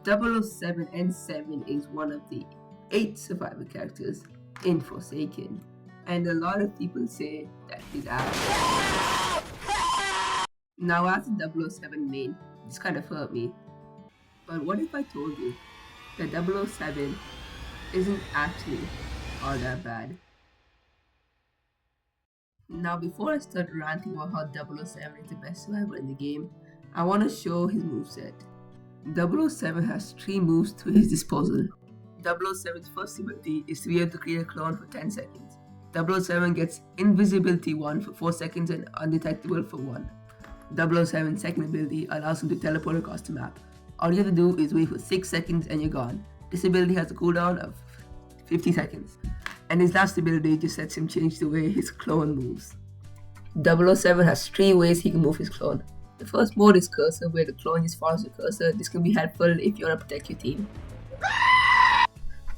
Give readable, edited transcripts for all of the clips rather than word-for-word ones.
007 and 7 is one of the 8 survivor characters in Forsaken, and a lot of people say that he's ass. Now, as a 007 main, this kind of hurt me. But what if I told you that 007 isn't actually all that bad? Now, before I start ranting about how 007 is the best survivor in the game, I want to show his moveset. 007 has 3 moves to his disposal. 007's first ability is to be able to create a clone for 10 seconds. 007 gets invisibility 1 for 4 seconds and undetectable for 1. 007's second ability allows him to teleport across the map. All you have to do is wait for 6 seconds and you're gone. This ability has a cooldown of 50 seconds. And his last ability just lets him change the way his clone moves. 007 has 3 ways he can move his clone. The first mode is cursor, where the clone just follows the cursor. This can be helpful if you want to protect your team.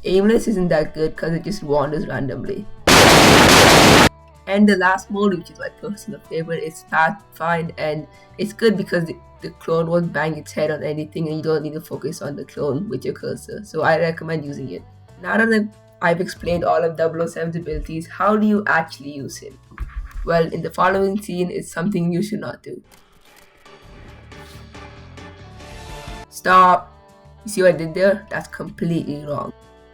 Aimless isn't that good because it just wanders randomly. And the last mode, which is my personal favorite, is Pathfind, and it's good because the clone won't bang its head on anything and you don't need to focus on the clone with your cursor. So I recommend using it. Now that I've explained all of 007's abilities, how do you actually use him? Well, in the following scene is something you should not do. Stop! You see what I did there? That's completely wrong.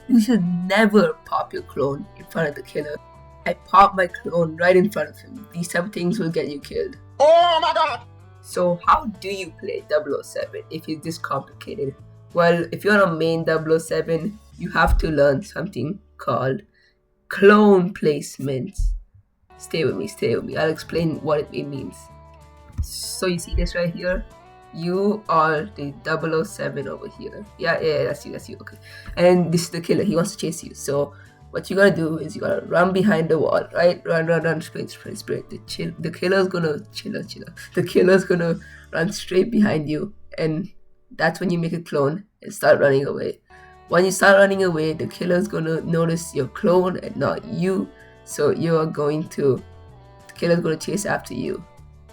You should never pop your clone in front of the killer. I popped my clone right in front of him. These type of things will get you killed. Oh my god! So how do you play 007 if it's this complicated? Well, if you're a main 007, you have to learn something called clone placements. Stay with me. I'll explain what it means. So you see this right here? You are the 007 over here. Yeah, that's you, okay. And this is the killer, he wants to chase you. So what you gotta do is you gotta run behind the wall, right? Run, sprint. The killer's gonna The killer's gonna run straight behind you, and that's when you make a clone and start running away. When you start running away, the killer's gonna notice your clone and not you. So the killer's gonna chase after you.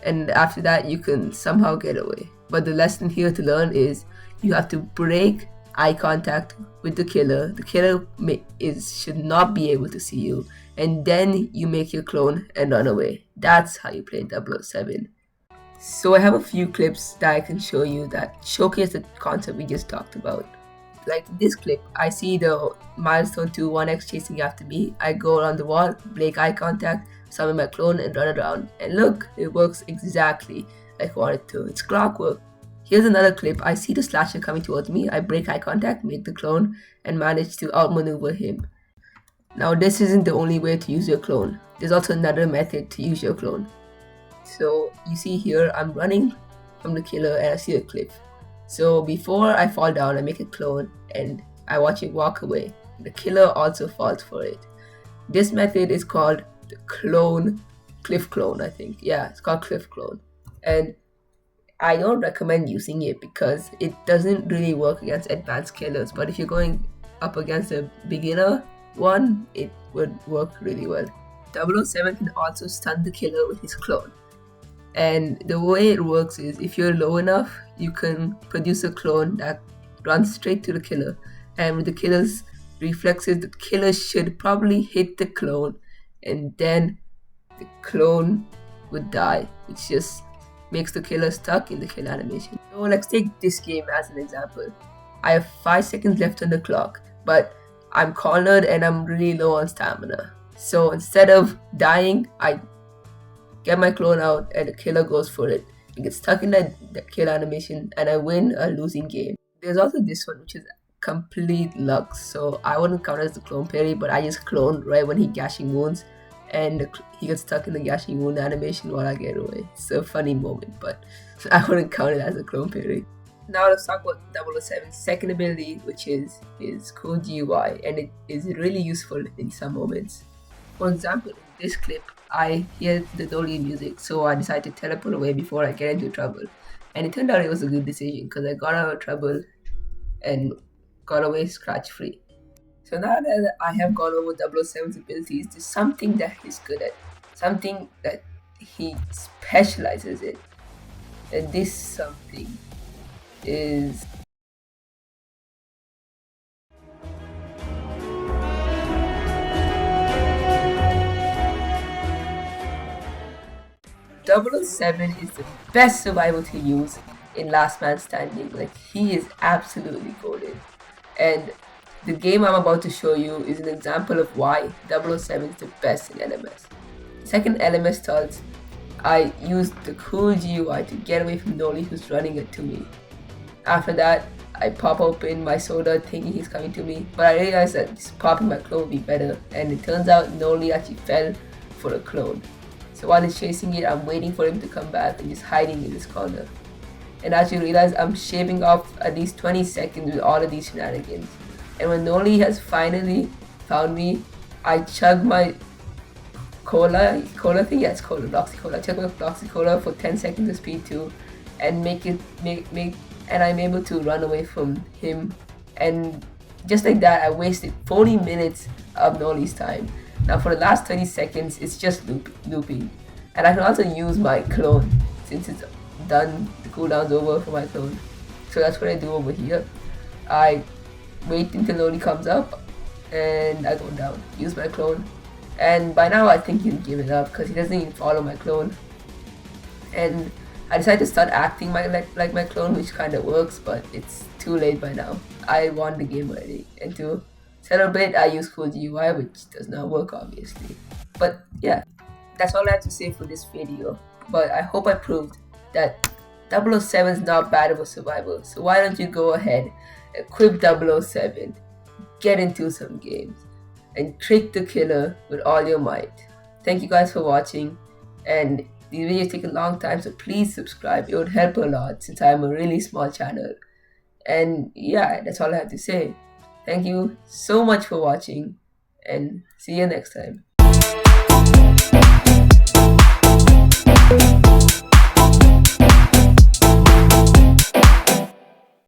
And after that, you can somehow get away. But the lesson here to learn is you have to break eye contact with the killer. The killer should not be able to see you. And then you make your clone and run away. That's how you play 007. So I have a few clips that I can show you that showcase the concept we just talked about. Like this clip, I see the milestone 2 1x chasing after me. I go around the wall, break eye contact, summon my clone and run around. And look, it works exactly like I want it to. It's clockwork. Here's another clip. I see the slasher coming towards me. I break eye contact, make the clone, and manage to outmaneuver him. Now this isn't the only way to use your clone. There's also another method to use your clone. So you see here, I'm running from the killer and I see a cliff. So before I fall down, I make a clone and I watch it walk away. The killer also falls for it. This method is called the cliff clone, I think. Yeah, it's called cliff clone. And I don't recommend using it because it doesn't really work against advanced killers. But if you're going up against a beginner one, it would work really well. 007 can also stun the killer with his clone. And the way it works is if you're low enough, you can produce a clone that runs straight to the killer. And with the killer's reflexes, the killer should probably hit the clone and then the clone would die, which just makes the killer stuck in the kill animation. So let's take this game as an example. I have 5 seconds left on the clock, but I'm cornered and I'm really low on stamina. So instead of dying, I get my clone out and the killer goes for it. It gets stuck in that kill animation and I win a losing game. There's also this one, which is complete luck. So I wouldn't count it as the clone parry, but I just clone right when he gashing wounds and he gets stuck in the gashing wound animation while I get away. It's a funny moment, but I wouldn't count it as a clone parry. Now let's talk about 007's second ability, which is his cool GUI, and it is really useful in some moments. For example, in this clip, I hear the Dolly music, so I decided to teleport away before I get into trouble. And it turned out it was a good decision because I got out of trouble and got away scratch-free. So now that I have gone over 007's abilities, there's something that he's good at, something that he specializes in. And this something is 007 is the best survivor to use in Last Man Standing. Like, he is absolutely goated. And the game I'm about to show you is an example of why 007 is the best in LMS. Second LMS starts, I used the cool GUI to get away from Noli, who's running it to me. After that, I pop open my soda thinking he's coming to me, but I realized that just popping my clone would be better, and it turns out Noli actually fell for a clone. So while he's chasing it, I'm waiting for him to come back and just hiding in this corner. And as you realize, I'm shaving off at least 20 seconds with all of these shenanigans. And when Noli has finally found me, I chug my cola thing, yeah, it's cola, Bloxy Cola. I chug my Bloxy Cola for 10 seconds of speed 2 and and I'm able to run away from him. And just like that, I wasted 40 minutes of Noli's time. Now for the last 20 seconds, it's just looping. And I can also use my clone since it's done, the cooldown's over for my clone. So that's what I do over here. I wait until Noli comes up and I go down, use my clone. And by now I think he'll give it up because he doesn't even follow my clone. And I decided to start acting like my clone, which kind of works, but it's too late by now. I won the game already. And to celebrate, I use cool GUI, which does not work obviously. But yeah, that's all I have to say for this video. But I hope I proved that 007 is not bad of a survivor. So why don't you go ahead, equip 007, get into some games, and trick the killer with all your might. Thank you guys for watching, and these videos take a long time, so please subscribe. It would help a lot since I'm a really small channel. And yeah, that's all I have to say. Thank you so much for watching, and see you next time.